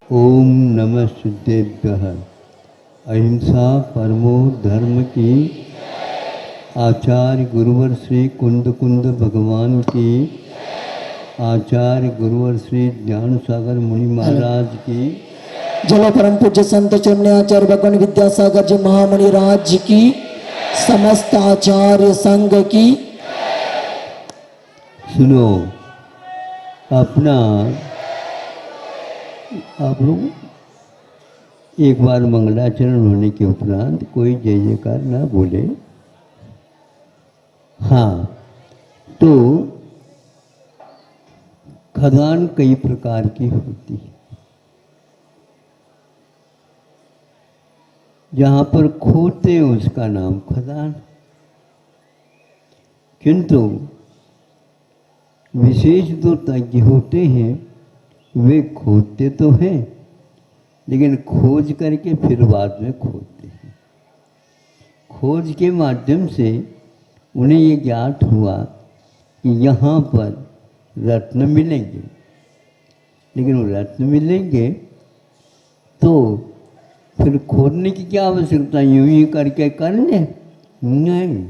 ओम नमः सिद्धेभ्यः। अहिंसा परमो धर्म की। आचार्य गुरुवर श्री कुंद कुंद भगवान की। आचार्य गुरुवर श्री ज्ञान सागर मुनि महाराज की। जलो परम पूज्य संत चुन्य आचार्य भगवान विद्यासागर जी महामुनि राज की। समस्त आचार्य संघ की। सुनो, अपना आप लोग एक बार मंगलाचरण होने के उपरांत कोई जय जयकार ना बोले। हाँ, तो खदान कई प्रकार की होती है। जहाँ पर खोदते हैं उसका नाम खदान, किंतु विशेष जो तज्ञ होते हैं वे खोदते तो हैं, लेकिन खोज करके फिर बाद में खोदते हैं। खोज के माध्यम से उन्हें ये ज्ञात हुआ कि यहाँ पर रत्न मिलेंगे, लेकिन वो रत्न मिलेंगे तो फिर खोदने की क्या आवश्यकता, यूं ही करके कर ले? नहीं,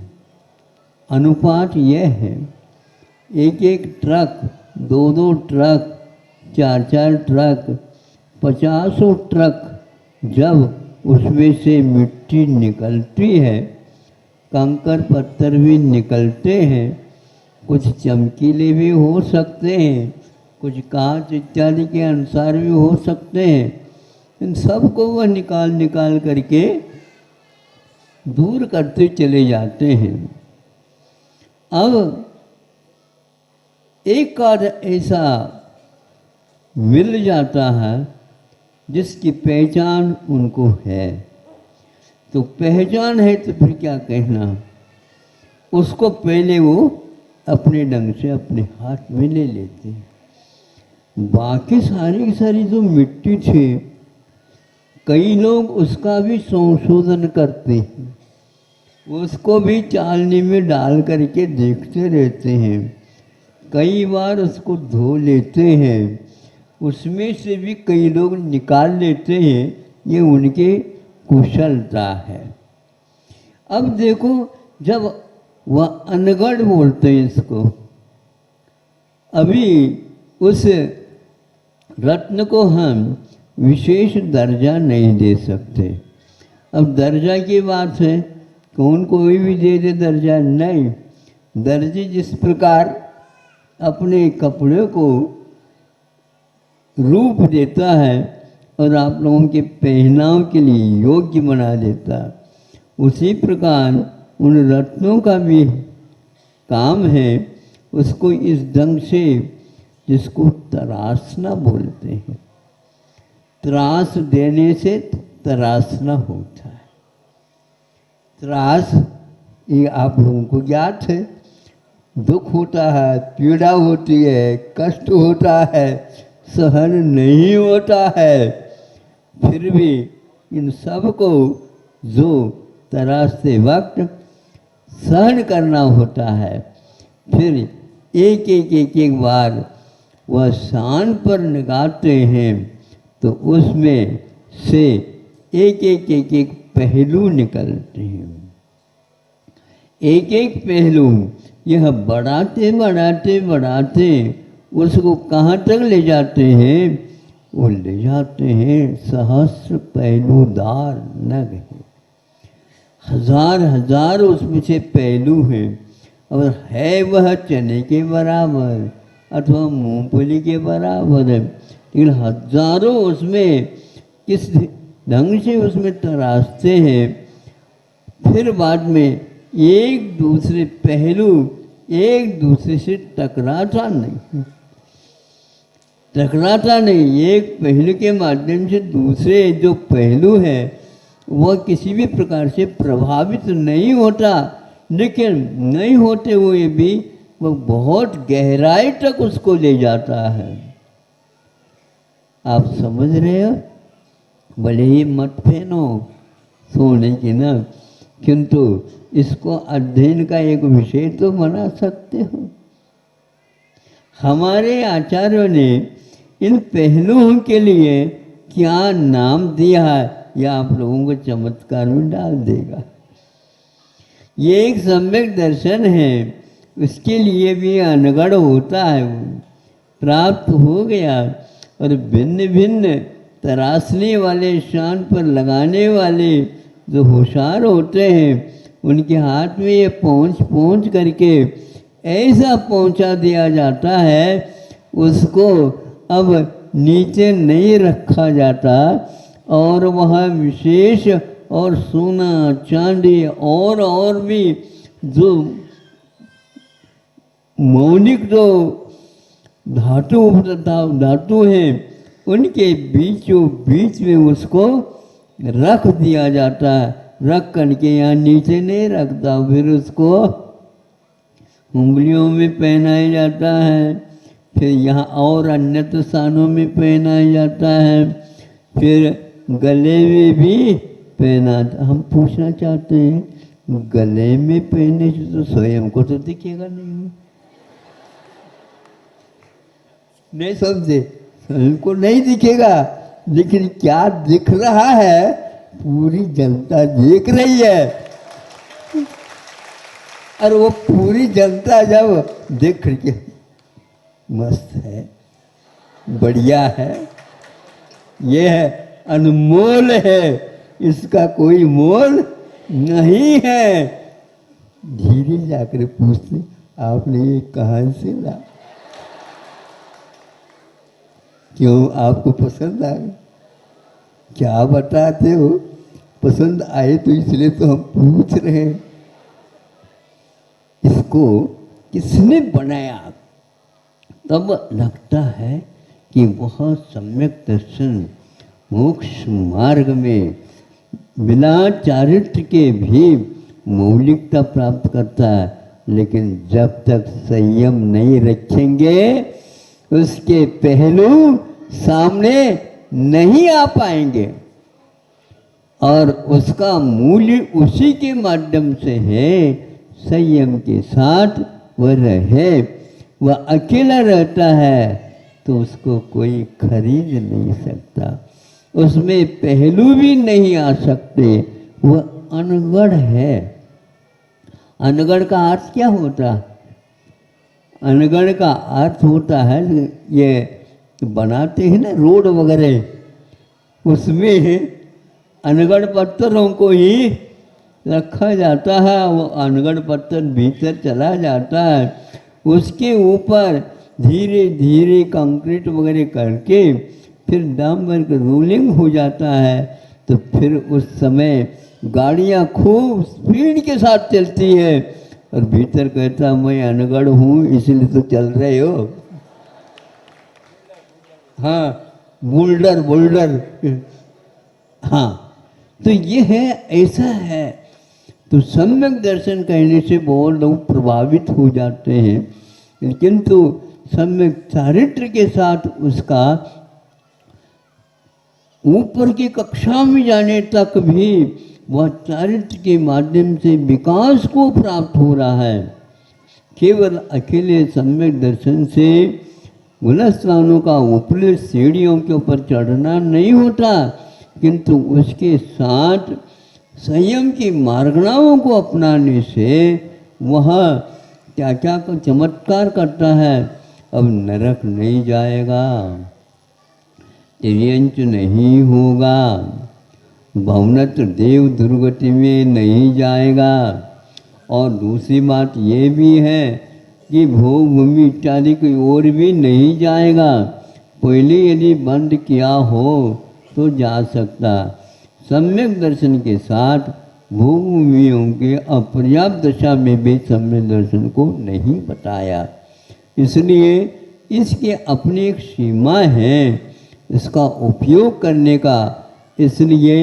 अनुपात यह है, एक एक ट्रक, दो दो ट्रक, चार चार ट्रक, 50 ट्रक जब उसमें से मिट्टी निकलती है, कंकर पत्थर भी निकलते हैं, कुछ चमकीले भी हो सकते हैं, कुछ कांच इत्यादि के अनुसार भी हो सकते हैं, इन सब को वह निकाल निकाल करके दूर करते चले जाते हैं। अब एक कार्य ऐसा मिल जाता है जिसकी पहचान उनको है, तो पहचान है तो फिर क्या कहना, उसको पहले वो अपने ढंग से अपने हाथ में ले लेते हैं। बाकी सारी की सारी जो मिट्टी थी, कई लोग उसका भी संशोधन करते हैं, उसको भी चालनी में डाल करके देखते रहते हैं, कई बार उसको धो लेते हैं, उसमें से भी कई लोग निकाल लेते हैं, ये उनकी कुशलता है। अब देखो, जब वह अनगढ़ बोलते हैं इसको, अभी उस रत्न को हम विशेष दर्जा नहीं दे सकते। अब दर्जा की बात है, कौन कोई भी दे दे दर्जा? नहीं, दर्जी जिस प्रकार अपने कपड़े को रूप देता है और आप लोगों के पहनाव के लिए योग्य बना देता, उसी प्रकार उन रत्नों का भी काम है उसको इस ढंग से, जिसको तराशना बोलते हैं। त्रास देने से तराशना होता है। त्रास ये आप लोगों को ज्ञात है, दुख होता है, पीड़ा होती है, कष्ट होता है, सहन नहीं होता है, फिर भी इन सब को जो तराशते वक्त सहन करना होता है, फिर एक एक एक एक बार वह शान पर लगाते हैं तो उसमें से एक एक एक एक पहलू निकलते हैं। एक एक पहलू यह बढ़ाते बढ़ाते बढ़ाते उसको कहाँ तक ले जाते हैं? वो ले जाते हैं सहस्र पहलूदार नग है। हजार हजार उसमें से पहलू हैं, और है वह चने के बराबर अथवा मूंगफली के बराबर है, लेकिन हजारों उसमें किस ढंग से उसमें तराशते हैं, फिर बाद में एक दूसरे पहलू एक दूसरे से टकराता नहीं, एक पहलू के माध्यम से दूसरे जो पहलू है वह किसी भी प्रकार से प्रभावित नहीं होता, लेकिन नहीं होते हुए भी वह बहुत गहराई तक उसको ले जाता है। आप समझ रहे हो? भले ही मत पहनो सोने की ना, किंतु इसको अध्ययन का एक विषय तो बना सकते हो। हमारे आचार्यों ने इन पहलुओं के लिए क्या नाम दिया है यह आप लोगों को चमत्कार में डाल देगा। ये एक सम्यक दर्शन है, उसके लिए भी अनगढ़ होता है, प्राप्त हो गया। और भिन्न भिन्न तराशने वाले, शान पर लगाने वाले जो होशियार होते हैं, उनके हाथ में ये पहुँच करके ऐसा पहुँचा दिया जाता है, उसको अब नीचे नहीं रखा जाता, और वह विशेष और सोना चांदी और भी जो मौलिक जो धातु हैं, उनके बीचों बीच में उसको रख दिया जाता है। रख करके यहाँ नीचे नहीं रखता, फिर उसको उंगलियों में पहनाया जाता है, फिर यहाँ और अन्य स्थानों में पहनाया जाता है, फिर गले में भी पहना। हम पूछना चाहते हैं, गले में पहनने से तो स्वयं को तो दिखेगा नहीं समझे, स्वयं को नहीं दिखेगा, लेकिन क्या दिख रहा है, पूरी जनता देख रही है। और वो पूरी जनता जब देख रही है, मस्त है, बढ़िया है, ये है, अनमोल है, इसका कोई मोल नहीं है। धीरे जाकर पूछते, आपने ये कहाँ से ला, क्यों आपको पसंद आ गया, क्या बताते हो, पसंद आए तो इसलिए तो हम पूछ रहे हैं। इसको किसने बनाया, तब लगता है कि वह सम्यक दर्शन मोक्ष मार्ग में बिना चारित्र के भी मौलिकता प्राप्त करता है। लेकिन जब तक संयम नहीं रखेंगे, उसके पहलू सामने नहीं आ पाएंगे, और उसका मूल्य उसी के माध्यम से है। संयम के साथ वह रहे, वह अकेला रहता है तो उसको कोई खरीद नहीं सकता, उसमें पहलू भी नहीं आ सकते, वह अनगढ़ है। अनगढ़ का अर्थ क्या होता है? अनगढ़ का अर्थ होता है, ये बनाते हैं ना रोड वगैरह, उसमें अनगढ़ पत्थरों को ही रखा जाता है, वो अनगढ़ पत्थर भीतर चला जाता है, उसके ऊपर धीरे धीरे कंक्रीट वगैरह करके फिर डामर का रोलिंग हो जाता है। तो फिर उस समय गाड़ियाँ खूब स्पीड के साथ चलती है, और भीतर कहता मैं अनगढ़ हूँ इसलिए तो चल रहे हो। हाँ, बोल्डर हाँ, तो ये है, ऐसा है। तो सम्यक दर्शन कहने से बहुत लोग प्रभावित हो जाते हैं, किंतु सम्यक चारित्र के साथ उसका ऊपर की कक्षा में जाने तक भी वह चारित्र के माध्यम से विकास को प्राप्त हो रहा है। केवल अकेले सम्यक दर्शन से गुणस्थानों का ऊपरी सीढ़ियों के ऊपर चढ़ना नहीं होता, किंतु उसके साथ संयम की मार्गणाओं को अपनाने से वह क्या क्या चमत्कार करता है। अब नरक नहीं जाएगा, तिर्यंच नहीं होगा, भवनत देव दुर्गति में नहीं जाएगा। और दूसरी बात ये भी है कि भोग भूमि इत्यादि की ओर भी नहीं जाएगा। पहले यदि बंद किया हो तो जा सकता। सम्यक दर्शन के साथ भोग भूमियों के अपर्याप्त दशा में भी सम्यक दर्शन को नहीं बताया, इसलिए इसकी अपनी एक सीमा है इसका उपयोग करने का। इसलिए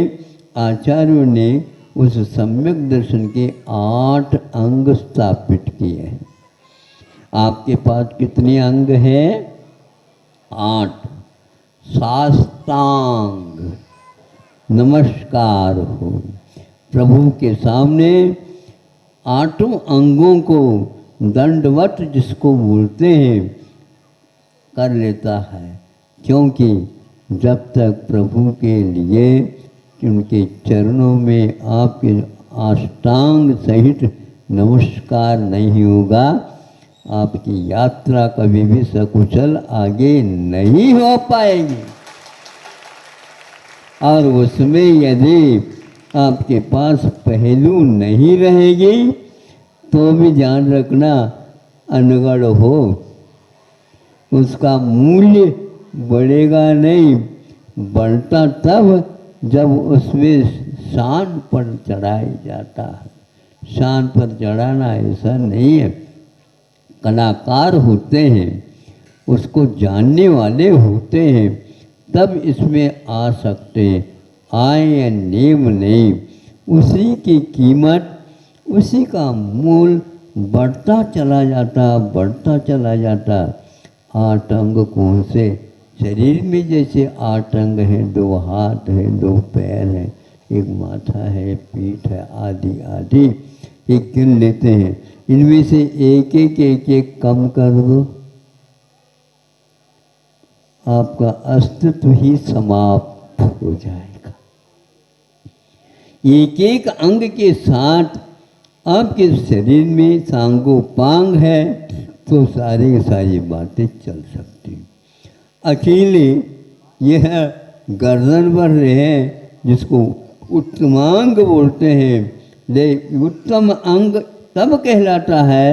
आचार्यों ने उस सम्यक दर्शन के 8 अंग स्थापित किए हैं। आपके पास कितने अंग हैं? 8। साष्टांग नमस्कार हो प्रभु के सामने, 8 अंगों को दंडवत जिसको बोलते हैं कर लेता है, क्योंकि जब तक प्रभु के लिए उनके चरणों में आपके अष्टांग सहित नमस्कार नहीं होगा, आपकी यात्रा कभी भी सकुशल आगे नहीं हो पाएगी। और उसमें यदि आपके पास पहलू नहीं रहेगी तो भी ध्यान रखना, अनगढ़ हो, उसका मूल्य बढ़ेगा नहीं, बढ़ता तब जब उसमें शान पर चढ़ाया जाता है। शान पर चढ़ाना ऐसा नहीं है, कलाकार होते हैं, उसको जानने वाले होते हैं, तब इसमें आ सकते हैं, आए या नेम नहीं। उसी की कीमत, उसी का मूल बढ़ता चला जाता, बढ़ता चला जाता। 8 अंग कौन से? शरीर में जैसे 8 अंग हैं, 2 हाथ है, 2 पैर है, एक माथा है, पीठ है, आदि आदि, एक गिन लेते हैं। इनमें से एक एक कम कर दो, आपका अस्तित्व ही समाप्त हो जाएगा। एक एक अंग के साथ आपके शरीर में सांगोपांग है तो सारी की सारी बातें चल सकती हैं। अकेले यह गर्दन पर रहे जिसको उत्तमांग बोलते हैं, ले उत्तम अंग तब कहलाता है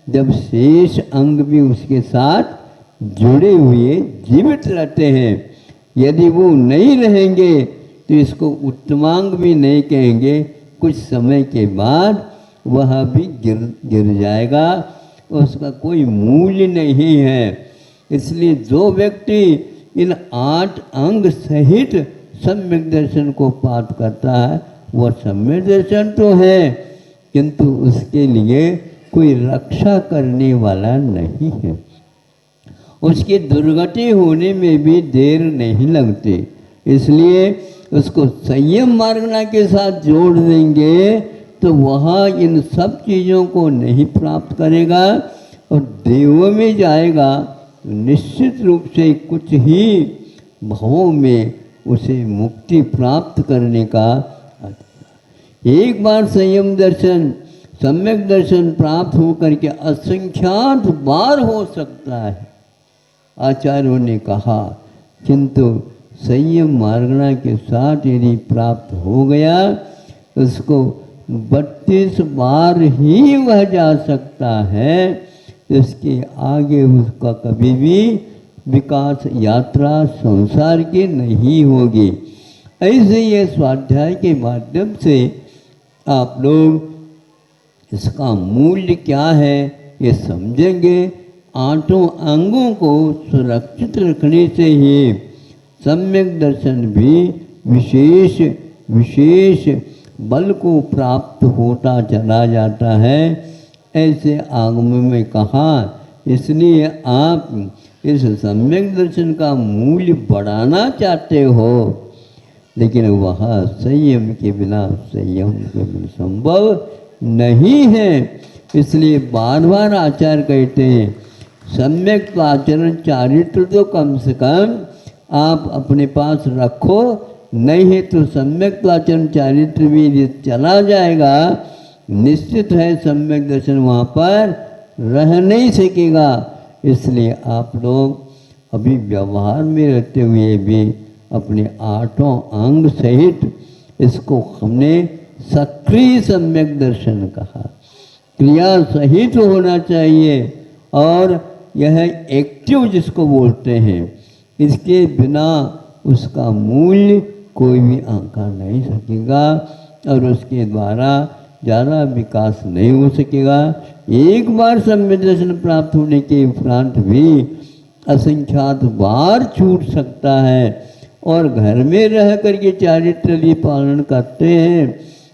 जब शेष अंग भी उसके साथ जुड़े हुए जीवित रहते हैं। यदि वो नहीं रहेंगे तो इसको उत्तमांग भी नहीं कहेंगे, कुछ समय के बाद वह भी गिर जाएगा, उसका कोई मूल्य नहीं है। इसलिए जो व्यक्ति इन 8 अंग सहित सम्यक दर्शन को प्राप्त करता है वह सम्यक दर्शन तो है, किंतु उसके लिए कोई रक्षा करने वाला नहीं है। उसकी दुर्गति होने में भी देर नहीं लगती, इसलिए उसको संयम मार्गना के साथ जोड़ देंगे तो वह इन सब चीज़ों को नहीं प्राप्त करेगा और देवों में जाएगा तो निश्चित रूप से कुछ ही भावों में उसे मुक्ति प्राप्त करने का। एक बार संयम दर्शन, सम्यक दर्शन प्राप्त होकर के असंख्यात बार हो सकता है, आचार्यों ने कहा, किंतु संयम मार्गना के साथ यदि प्राप्त हो गया उसको 32 बार ही वह जा सकता है, इसके आगे उसका कभी भी विकास यात्रा संसार की नहीं होगी। ऐसे ये स्वाध्याय के माध्यम से आप लोग इसका मूल्य क्या है ये समझेंगे। 8 अंगों को सुरक्षित रखने से ही सम्यक दर्शन भी विशेष विशेष बल को प्राप्त होता चला जाता है, ऐसे आगम में कहा। इसलिए आप इस सम्यक दर्शन का मूल्य बढ़ाना चाहते हो, लेकिन वह संयम के बिना संभव नहीं है। इसलिए बार बार आचार्य कहते हैं सम्यक आचरण चारित्र तो कम से कम आप अपने पास रखो, नहीं है तो सम्यक आचरण चारित्र भी चला जाएगा, निश्चित है सम्यक दर्शन वहाँ पर रह नहीं सकेगा। इसलिए आप लोग अभी व्यवहार में रहते हुए भी अपने 8 अंग सहित, इसको हमने सक्रिय सम्यक दर्शन कहा, क्रिया सहित होना चाहिए और यह एक्टिव जिसको बोलते हैं, इसके बिना उसका मूल्य कोई भी आंका नहीं सकेगा और उसके द्वारा ज़्यादा विकास नहीं हो सकेगा। एक बार सम्यक दर्शन प्राप्त होने के उपरांत भी असंख्यात बार छूट सकता है और घर में रह करके चारित्र पालन करते हैं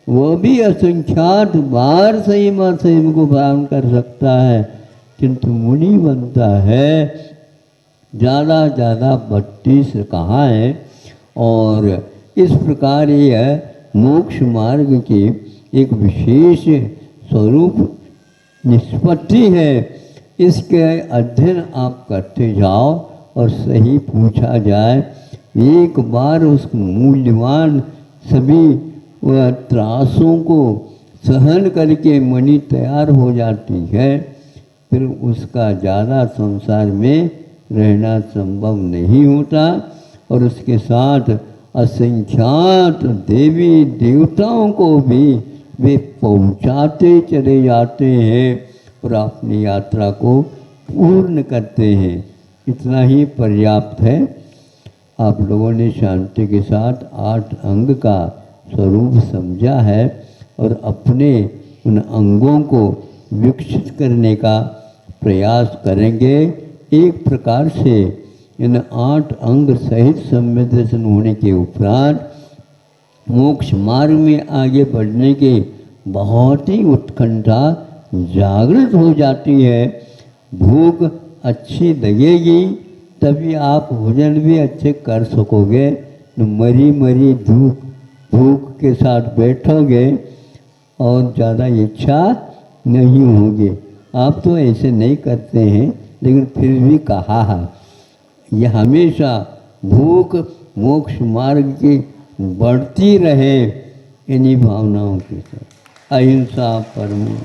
वो भी असंख्यात बार संयम असंयम को पालन कर सकता है, किंतु मुनि बनता है ज़्यादा 32 कहाँ है। और इस प्रकार यह मोक्ष मार्ग की एक विशेष स्वरूप निष्पत्ति है। इसके अध्ययन आप करते जाओ और सही पूछा जाए एक बार उस मूल्यवान सभी वह त्रासों को सहन करके मणि तैयार हो जाती है, फिर उसका ज़्यादा संसार में रहना संभव नहीं होता और उसके साथ असंख्यात देवी देवताओं को भी वे पहुंचाते चले जाते हैं और अपनी यात्रा को पूर्ण करते हैं। इतना ही पर्याप्त है। आप लोगों ने शांति के साथ 8 अंग का स्वरूप समझा है और अपने उन अंगों को विकसित करने का प्रयास करेंगे। एक प्रकार से इन 8 अंग सहित सम्यक दर्शन होने के उपरांत मोक्ष मार्ग में आगे बढ़ने के बहुत ही उत्कंठा जागृत हो जाती है। भूख अच्छी लगेगी तभी आप भोजन भी अच्छे कर सकोगे। मरी मरी भूख के साथ बैठोगे और ज़्यादा इच्छा नहीं होगी। आप तो ऐसे नहीं करते हैं, लेकिन फिर भी कहा है यह हमेशा भूख मोक्ष मार्ग की बढ़ती रहे इन्हीं भावनाओं के साथ। अहिंसा परमो